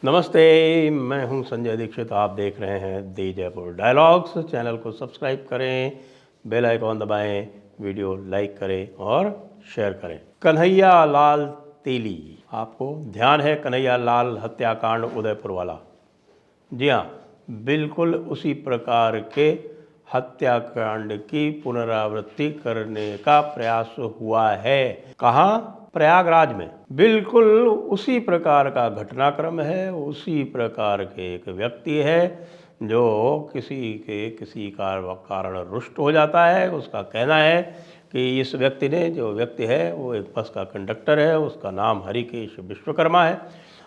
नमस्ते, मैं हूं संजय दीक्षित। आप देख रहे हैं दी जयपुर डायलॉग्स। चैनल को सब्सक्राइब करें, बेल आइकॉन दबाएं, वीडियो लाइक करें और शेयर करें। कन्हैया लाल तेली, आपको ध्यान है कन्हैया लाल हत्याकांड उदयपुर वाला? जी हाँ, बिल्कुल उसी प्रकार के हत्याकांड की पुनरावृत्ति करने का प्रयास हुआ है। कहाँ? प्रयागराज में। बिल्कुल उसी प्रकार का घटनाक्रम है, उसी प्रकार के एक व्यक्ति है जो किसी कारण रुष्ट हो जाता है। उसका कहना है कि इस व्यक्ति ने, जो व्यक्ति है वो एक बस का कंडक्टर है, उसका नाम हरिकेश विश्वकर्मा है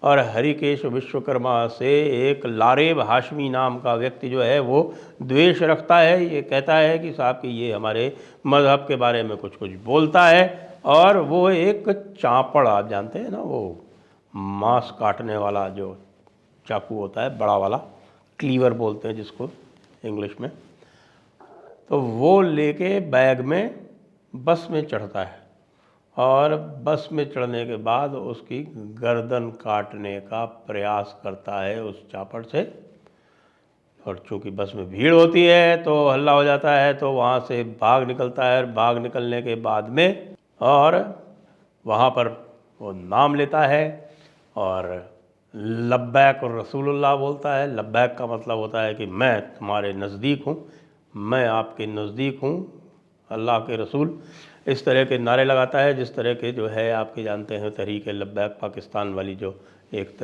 और हरिकेश विश्वकर्मा से एक लारेब हाशमी नाम का व्यक्ति जो है वो द्वेष रखता है। ये कहता है कि साहब कि ये हमारे मज़हब के बारे में कुछ बोलता है। और वो एक चापड़, आप जानते हैं ना, वो मांस काटने वाला जो चाकू होता है, बड़ा वाला, क्लीवर बोलते हैं जिसको इंग्लिश में, तो वो लेके बैग में बस में चढ़ता है और बस में चढ़ने के बाद उसकी गर्दन काटने का प्रयास करता है उस चापड़ से। और चूँकि बस में भीड़ होती है तो हल्ला हो जाता है, तो वहाँ से भाग निकलता है। भाग निकलने के बाद में और वहाँ पर वो नाम लेता है और लब्बैक और रसूलुल्लाह बोलता है। लब्बैक का मतलब होता है कि मैं तुम्हारे नज़दीक हूँ, मैं आपके नज़दीक हूँ, अल्लाह के रसूल। इस तरह के नारे लगाता है, जिस तरह के जो है आपके जानते हैं तहरीक लब्बैक पाकिस्तान वाली जो एक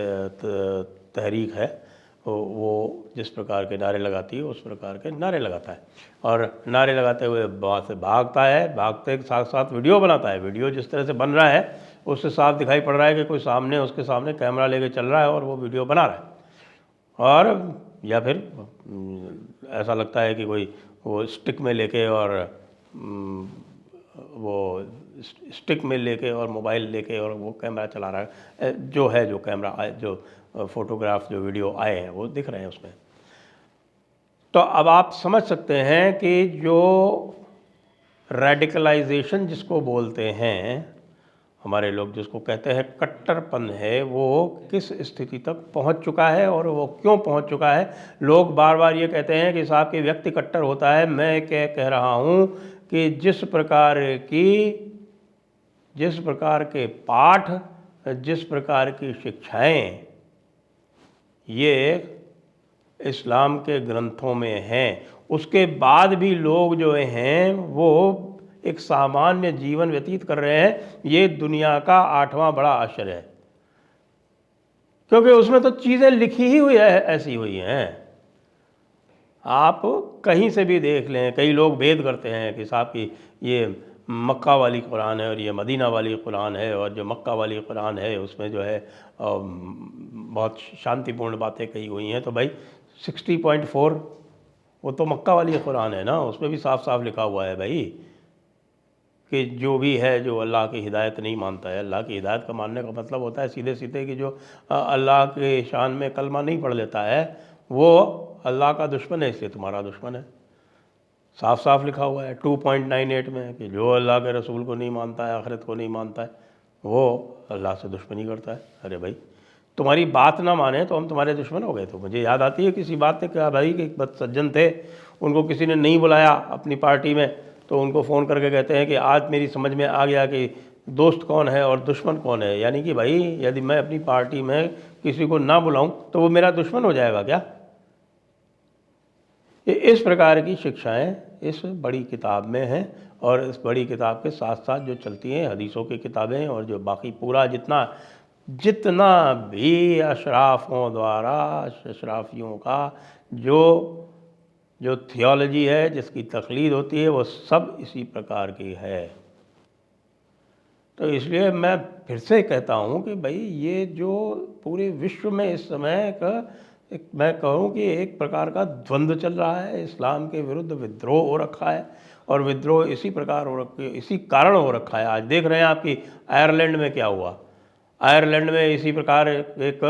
तहरीक है, वो जिस प्रकार के नारे लगाती है उस प्रकार के नारे लगाता है। और नारे लगाते हुए वहाँ से भागता है। भागते के साथ साथ वीडियो बनाता है। वीडियो जिस तरह से बन रहा है उससे साफ दिखाई पड़ रहा है कि कोई सामने, उसके सामने कैमरा लेके चल रहा है और वो वीडियो बना रहा है। और या फिर ऐसा लगता है कि कोई वो स्टिक में लेके और वो स्टिक में लेके और मोबाइल लेके और वो कैमरा चला रहा है, जो है जो कैमरा जो फोटोग्राफ जो वीडियो आए हैं वो दिख रहे हैं उसमें। तो अब आप समझ सकते हैं कि जो रेडिकलाइजेशन जिसको बोलते हैं हमारे लोग, जिसको कहते हैं कट्टरपन है, वो किस स्थिति तक पहुंच चुका है और वो क्यों पहुंच चुका है। लोग बार बार ये कहते हैं कि साहब कि व्यक्ति कट्टर होता है। मैं क्या कह रहा हूं कि जिस प्रकार के पाठ, जिस प्रकार की शिक्षाएं ये इस्लाम के ग्रंथों में हैं, उसके बाद भी लोग जो हैं वो एक सामान्य जीवन व्यतीत कर रहे हैं। ये दुनिया का 8वां बड़ा आश्चर्य है, क्योंकि उसमें तो चीज़ें लिखी ही हुई है, ऐसी हुई हैं। आप कहीं से भी देख लें, कई लोग भेद करते हैं कि साहब कि ये मक्का वाली कुरान है और ये मदीना वाली कुरान है, और जो मक्का वाली कुरान है उसमें जो है बहुत शांतिपूर्ण बातें कही हुई हैं। तो भाई 60.4 वो तो मक्का वाली कुरान है ना, उसमें भी साफ साफ लिखा हुआ है भाई कि जो भी है जो अल्लाह की हिदायत नहीं मानता है। अल्लाह की हिदायत का मानने का मतलब होता है सीधे सीधे कि जो अल्लाह के शान में कलमा नहीं पढ़ लेता है वो अल्लाह का दुश्मन है, इसलिए तुम्हारा दुश्मन है। साफ साफ लिखा हुआ है 2.98 में कि जो अल्लाह के रसूल को नहीं मानता है, आखिरत को नहीं मानता है, वो अल्लाह से दुश्मनी करता है। अरे भाई, तुम्हारी बात ना माने तो हम तुम्हारे दुश्मन हो गए? तो मुझे याद आती है किसी बात ने कहा भाई कि एक सज्जन थे, उनको किसी ने नहीं बुलाया अपनी पार्टी में, तो उनको फ़ोन करके कहते हैं कि आज मेरी समझ में आ गया कि दोस्त कौन है और दुश्मन कौन है। यानी कि भाई यदि मैं अपनी पार्टी में किसी को ना बुलाऊं तो वो मेरा दुश्मन हो जाएगा क्या? इस प्रकार की शिक्षाएं इस बड़ी किताब में हैं। और इस बड़ी किताब के साथ साथ जो चलती हैं हदीसों की किताबें और जो बाकी पूरा जितना भी अशराफों द्वारा, अशराफियों का जो थियोलॉजी है, जिसकी तकलीद होती है, वो सब इसी प्रकार की है। तो इसलिए मैं फिर से कहता हूँ कि भाई ये जो पूरे विश्व में इस समय का मैं कहूँ कि एक प्रकार का द्वंद्व चल रहा है। इस्लाम के विरुद्ध विद्रोह हो रखा है और विद्रोह इसी कारण हो रखा है। आज देख रहे हैं आपकी आयरलैंड में क्या हुआ। आयरलैंड में इसी प्रकार एक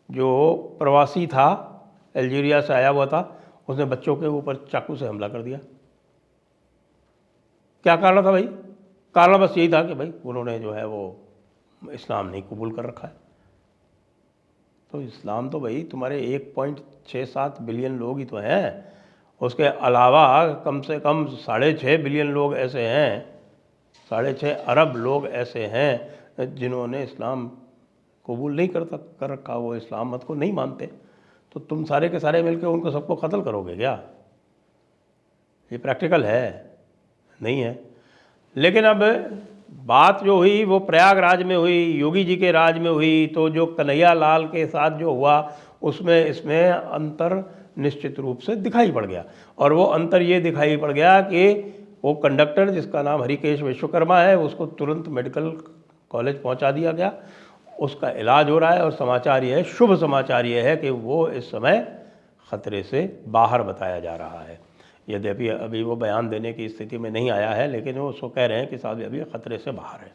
जो प्रवासी था, अल्जीरिया से आया हुआ था, उसने बच्चों के ऊपर चाकू से हमला कर दिया। क्या कारण था भाई? कारण बस यही था कि भाई उन्होंने जो है वो इस्लाम नहीं कबूल कर रखा है। तो इस्लाम तो भाई तुम्हारे 1.67 बिलियन लोग ही तो हैं, उसके अलावा कम से कम 6.5 बिलियन लोग ऐसे हैं, 6.5 अरब लोग ऐसे हैं जिन्होंने इस्लाम कबूल नहीं कर रखा, वो इस्लाम मत को नहीं मानते। तो तुम सारे के सारे मिलकर उनको सबको कत्ल करोगे क्या? ये प्रैक्टिकल है? नहीं है। लेकिन अब बात जो हुई वो प्रयागराज में हुई, योगी जी के राज में हुई, तो जो कन्हैया लाल के साथ जो हुआ उसमें इसमें अंतर निश्चित रूप से दिखाई पड़ गया। और वो अंतर ये दिखाई पड़ गया कि वो कंडक्टर जिसका नाम हरिकेश विश्वकर्मा है उसको तुरंत मेडिकल कॉलेज पहुंचा दिया गया, उसका इलाज हो रहा है। और समाचार ये है, शुभ समाचार ये है कि वो इस समय ख़तरे से बाहर बताया जा रहा है। यद्यपि अभी वो बयान देने की स्थिति में नहीं आया है, लेकिन वो उसको कह रहे हैं कि साहब अभी ख़तरे से बाहर है,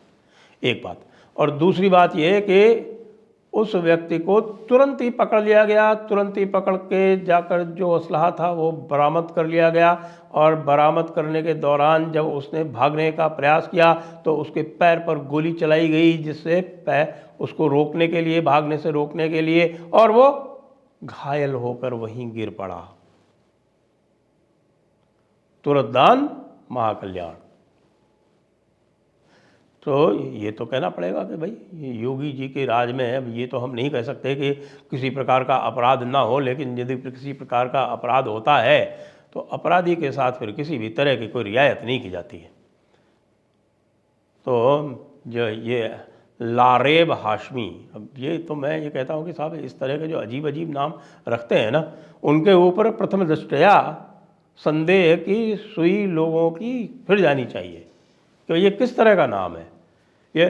एक बात। और दूसरी बात ये है कि उस व्यक्ति को तुरंत ही पकड़ लिया गया, तुरंत ही पकड़ के जाकर जो असलहा था वो बरामद कर लिया गया। और बरामद करने के दौरान जब उसने भागने का प्रयास किया तो उसके पैर पर गोली चलाई गई, जिससे पैर उसको रोकने के लिए, भागने से रोकने के लिए, और वो घायल होकर वहीं गिर पड़ा। तुरदान महाकल्याण। तो ये तो कहना पड़ेगा कि भाई ये योगी जी के राज में है। अब ये तो हम नहीं कह सकते कि किसी प्रकार का अपराध ना हो, लेकिन यदि किसी प्रकार का अपराध होता है तो अपराधी के साथ फिर किसी भी तरह की कोई रियायत नहीं की जाती है। तो जो ये लारेब हाशमी, अब ये तो मैं ये कहता हूँ कि साहब इस तरह के जो अजीब अजीब नाम रखते हैं ना, उनके ऊपर प्रथम दृष्टया संदेह की सुई लोगों की फिर जानी चाहिए कि ये किस तरह का नाम है, ये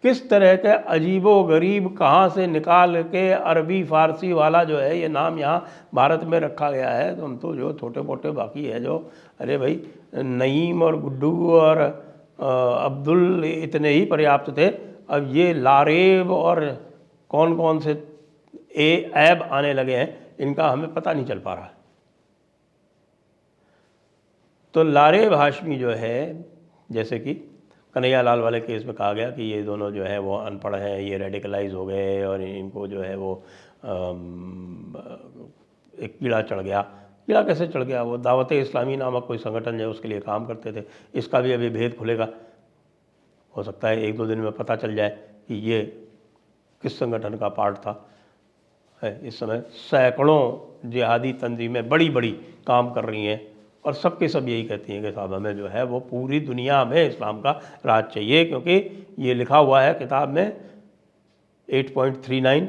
किस तरह के अजीबो गरीब कहाँ से निकाल के अरबी फ़ारसी वाला जो है ये नाम यहाँ भारत में रखा गया है। तो हम तो जो छोटे मोटे बाकी है जो, अरे भाई नईम और गुड्डू और अब्दुल इतने ही पर्याप्त थे। अब ये लारेब और कौन कौन से ऐब आने लगे हैं, इनका हमें पता नहीं चल पा रहा है। तो लारेब हाशमी जो है, जैसे कि कन्हैया लाल वाले केस में कहा गया कि ये दोनों जो है वो अनपढ़ हैं, ये रेडिकलाइज हो गए और इनको जो है वो एक कीड़ा चढ़ गया। कीड़ा कैसे चढ़ गया? वो दावत इस्लामी नामक कोई संगठन है उसके लिए काम करते थे। इसका भी अभी भेद खुलेगा, हो सकता है 1-2 दिन में पता चल जाए कि ये किस संगठन का पार्ट था। इस समय सैकड़ों जिहादी तंजीमें बड़ी बड़ी काम कर रही हैं और सबके सब यही कहती हैं कि साहब हमें जो है वो पूरी दुनिया में इस्लाम का राज चाहिए, क्योंकि ये लिखा हुआ है किताब में 8.39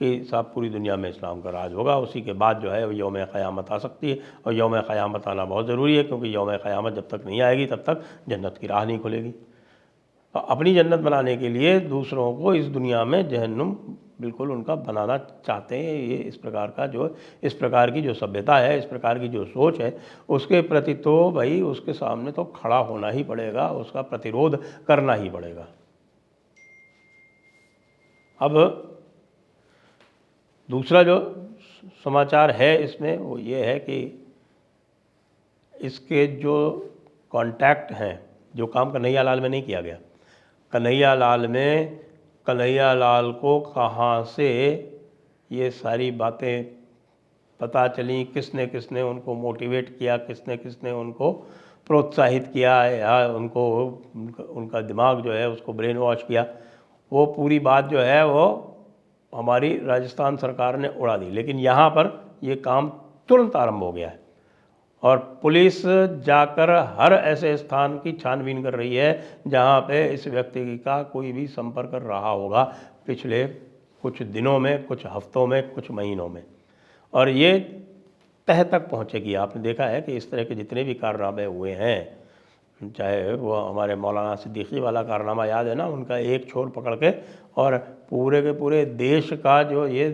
कि साहब पूरी दुनिया में इस्लाम का राज होगा। उसी के बाद जो है यौम क़यामत आ सकती है, और यौम क़यामत आना बहुत ज़रूरी है, क्योंकि यौम क़यामत जब तक नहीं आएगी तब तक जन्नत की राह नहीं खुलेगी। तो अपनी जन्नत बनाने के लिए दूसरों को इस दुनिया में जहन्नुम बिल्कुल उनका बनाना चाहते हैं। ये इस प्रकार का जो, इस प्रकार की जो सभ्यता है, इस प्रकार की जो सोच है, उसके प्रति तो भाई उसके सामने तो खड़ा होना ही पड़ेगा, उसका प्रतिरोध करना ही पड़ेगा। अब दूसरा जो समाचार है इसमें वो ये है कि इसके जो कॉन्टैक्ट हैं, जो काम कन्हैया लाल में नहीं किया गया, कन्हैया लाल में कन्हैया लाल को कहाँ से ये सारी बातें पता चली, किसने किसने उनको मोटिवेट किया, किसने किसने उनको प्रोत्साहित किया या उनको उनका दिमाग जो है उसको ब्रेन वॉश किया, वो पूरी बात जो है वो हमारी राजस्थान सरकार ने उड़ा दी। लेकिन यहाँ पर ये काम तुरंत आरंभ हो गया है और पुलिस जाकर हर ऐसे स्थान की छानबीन कर रही है जहाँ पे इस व्यक्ति का कोई भी संपर्क रहा होगा पिछले कुछ दिनों में, कुछ हफ्तों में, कुछ महीनों में, और ये तह तक पहुँचेगी। आपने देखा है कि इस तरह के जितने भी कारनामे हुए हैं, चाहे वो हमारे मौलाना सिद्दीकी वाला कारनामा याद है ना, उनका एक छोर पकड़ के और पूरे के पूरे देश का जो ये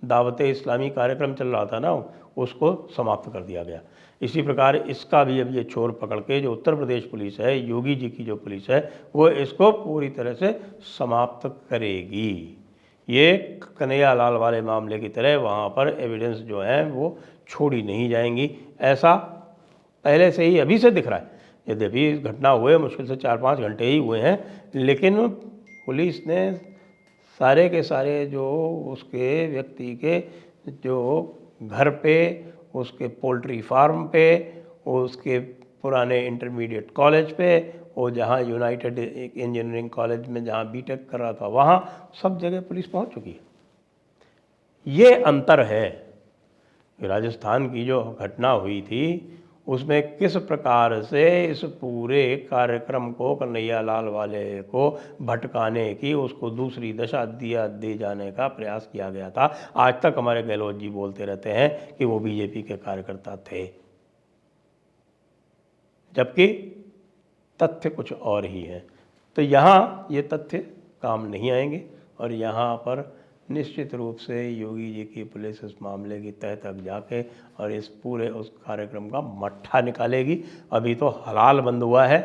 दावत इस्लामी कार्यक्रम चल रहा था ना, उसको समाप्त कर दिया गया। इसी प्रकार इसका भी अब ये छोर पकड़ के जो उत्तर प्रदेश पुलिस है, योगी जी की जो पुलिस है, वो इसको पूरी तरह से समाप्त करेगी। ये कन्हैया लाल वाले मामले की तरह वहाँ पर एविडेंस जो हैं वो छोड़ी नहीं जाएंगी, ऐसा पहले से ही अभी से दिख रहा है। यद्यपि घटना हुए मुश्किल से 4-5 घंटे ही हुए हैं, लेकिन पुलिस ने सारे के सारे जो उसके व्यक्ति के जो घर पे, उसके पोल्ट्री फार्म पे, उसके पुराने इंटरमीडिएट कॉलेज पे, वो जहाँ यूनाइटेड इंजीनियरिंग कॉलेज में जहाँ बीटेक कर रहा था वहाँ सब जगह पुलिस पहुँच चुकी है। ये अंतर है। राजस्थान की जो घटना हुई थी उसमें किस प्रकार से इस पूरे कार्यक्रम को कन्हैया लाल वाले को भटकाने की, उसको दूसरी दशा दे जाने का प्रयास किया गया था। आज तक हमारे गहलोत जी बोलते रहते हैं कि वो बीजेपी के कार्यकर्ता थे, जबकि तथ्य कुछ और ही है। तो यहाँ ये तथ्य काम नहीं आएंगे और यहाँ पर निश्चित रूप से योगी जी की पुलिस इस मामले की तह तक जाके और इस पूरे उस कार्यक्रम का मट्ठा निकालेगी। अभी तो हलाल बंद हुआ है,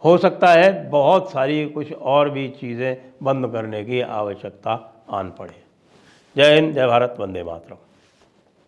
हो सकता है बहुत सारी कुछ और भी चीज़ें बंद करने की आवश्यकता आन पड़े। जय हिंद, जय भारत, वंदे मातरम।